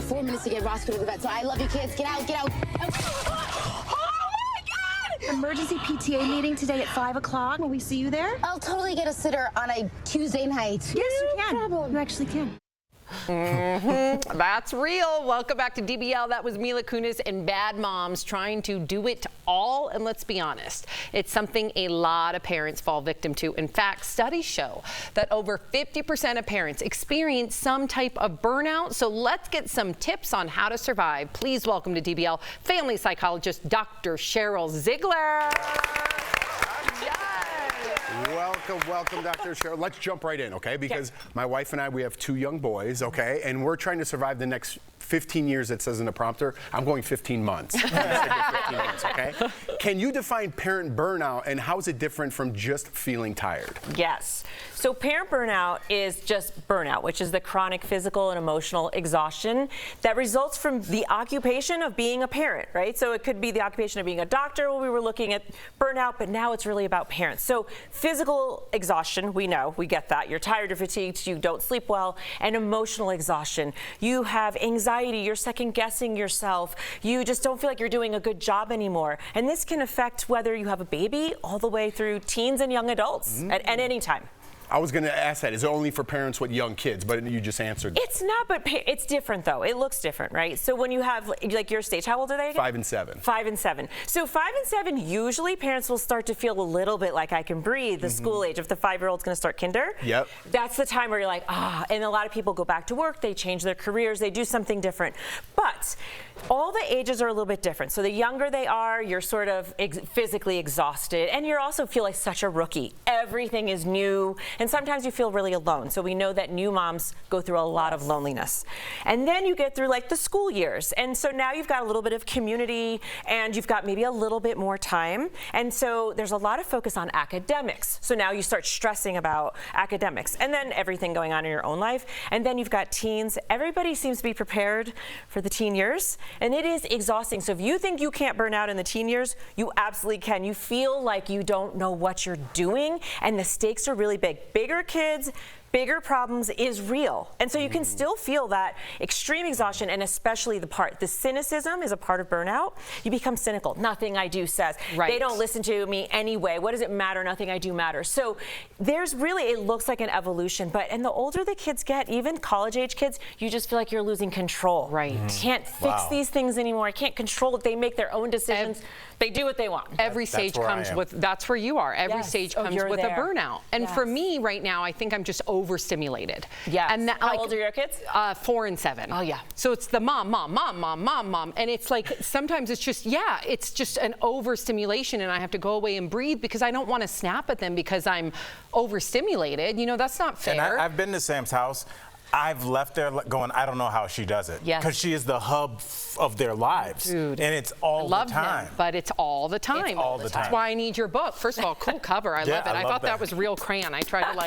have 4 minutes to get Roscoe to the vet. So I love you, kids. Get out, get out. Emergency PTA meeting today at 5 o'clock. Will we see you there? I'll totally get a sitter on a Tuesday night. Yes, you can. You actually can. That's real. Welcome back to DBL. That was Mila Kunis and Bad Moms trying to do it all. And let's be honest, it's something a lot of parents fall victim to. In fact, studies show that over 50% of parents experience some type of burnout. So let's get some tips on how to survive. Please welcome to DBL family psychologist Dr. Sheryl Ziegler. Welcome, Dr. Sheryl. Let's jump right in, okay? Because my wife and I, we have 2 young boys, okay? And we're trying to survive the next 15 years, it says in the prompter. I'm going 15 months. 15 months, okay? Can you define parent burnout, and how is it different from just feeling tired? Yes. So parent burnout is just burnout, which is the chronic physical and emotional exhaustion that results from the occupation of being a parent, right? So it could be the occupation of being a doctor when we were looking at burnout, but now it's really about parents. So physical exhaustion, we know, we get that. You're tired, you're fatigued, you don't sleep well. And emotional exhaustion. You have anxiety, you're second guessing yourself. You just don't feel like you're doing a good job anymore. And this can affect whether you have a baby all the way through teens and young adults at any time. I was going to ask that. Is it only for parents with young kids? But you just answered that. It's not, but it's different, though. It looks different, right? So when you have, like your stage, how old are they again? 5 and 7. 5 and 7. So 5 and 7, usually parents will start to feel a little bit like I can breathe, the school age. If the 5-year-old's going to start kinder, that's the time where you're like, and a lot of people go back to work, they change their careers, they do something different. But all the ages are a little bit different. So the younger they are, you're sort of physically exhausted, and you also feel like such a rookie. Everything is new, and sometimes you feel really alone. So we know that new moms go through a lot of loneliness. And then you get through like the school years. And so now you've got a little bit of community, and you've got maybe a little bit more time. And so there's a lot of focus on academics. So now you start stressing about academics, and then everything going on in your own life. And then you've got teens. Everybody seems to be prepared for the teen years. And it is exhausting. So if you think you can't burn out in the teen years, you absolutely can. You feel like you don't know what you're doing, and the stakes are really big. Bigger kids, bigger problems is real. And so you can still feel that extreme exhaustion, and especially the cynicism is a part of burnout. You become cynical. Nothing I do says. They don't listen to me anyway. What does it matter? Nothing I do matters. So there's really, it looks like an evolution, and the older the kids get, even college age kids, you just feel like you're losing control. Can't fix these things anymore. I can't control it. They make their own decisions. They do what they want. Every stage comes with, that's where you are. Every stage comes with a burnout. And for me right now, I think I'm just overstimulated. And that, how old are your kids? 4 and 7. Oh, yeah. So it's the mom. And it's like, sometimes it's just, it's just an overstimulation, and I have to go away and breathe because I don't want to snap at them because I'm overstimulated. You know, that's not fair. And I've been to Sam's house. I've left there going, I don't know how she does it. Because she is the hub of their lives. Dude, and it's all the time. Him, but it's all the time. It's all the time. That's why I need your book. First of all, cool cover. I love it. I thought that was real crayon. I tried to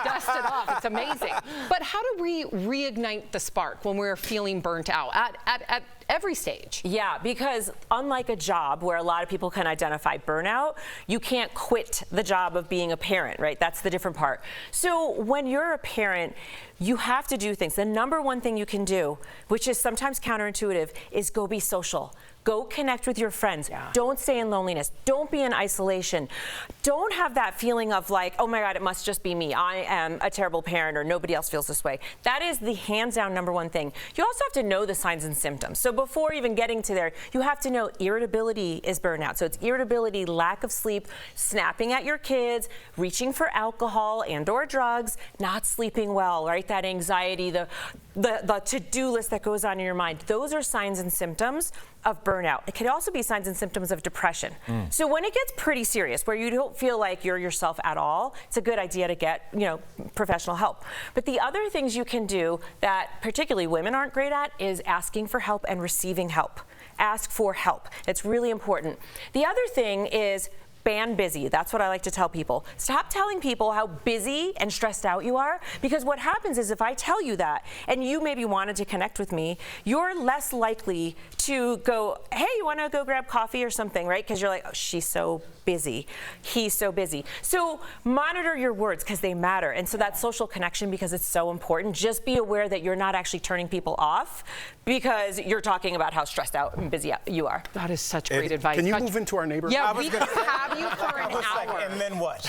dust it off. It's amazing. But how do we reignite the spark when we're feeling burnt out at every stage? Yeah, because unlike a job where a lot of people can identify burnout, you can't quit the job of being a parent, right? That's the different part. So when you're a parent, you have to do things. The number one thing you can do, which is sometimes counterintuitive, is go be social. Go connect with your friends. Don't stay in loneliness. Don't be in isolation. Don't have that feeling of like, oh my God, it must just be me. I am a terrible parent, or nobody else feels this way. That is the hands down number one thing. You also have to know the signs and symptoms. So before even getting to there, you have to know irritability is burnout. So it's irritability, lack of sleep, snapping at your kids, reaching for alcohol and or drugs, not sleeping well, right? That anxiety, the to-do list that goes on in your mind. Those are signs and symptoms of burnout. It can also be signs and symptoms of depression. So when it gets pretty serious, where you don't feel like you're yourself at all, it's a good idea to get, professional help. But the other things you can do that particularly women aren't great at is asking for help and receiving help. Ask for help. It's really important. The other thing is ban busy. That's what I like to tell people. Stop telling people how busy and stressed out you are, because what happens is if I tell you that and you maybe wanted to connect with me, you're less likely to go, hey, you want to go grab coffee or something, right? Because you're like, oh, she's so busy. He's so busy. So monitor your words because they matter. And so that social connection, because it's so important, just be aware that you're not actually turning people off because you're talking about how stressed out and busy you are. That is such great advice. Can you move into our neighborhood? Yeah, we could have you for an hour. And then what?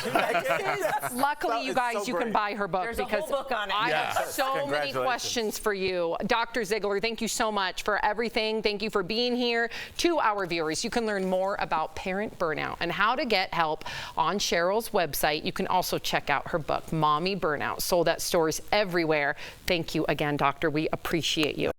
Luckily, you guys, you can buy her book. There's because a whole book on it. I have so many questions for you. Dr. Ziegler, thank you so much for everything. Thank you for being here. To our viewers, you can learn more about parent burnout and how to get help on Sheryl's website. You can also check out her book, Mommy Burnout, sold at stores everywhere. Thank you again, Doctor. We appreciate you.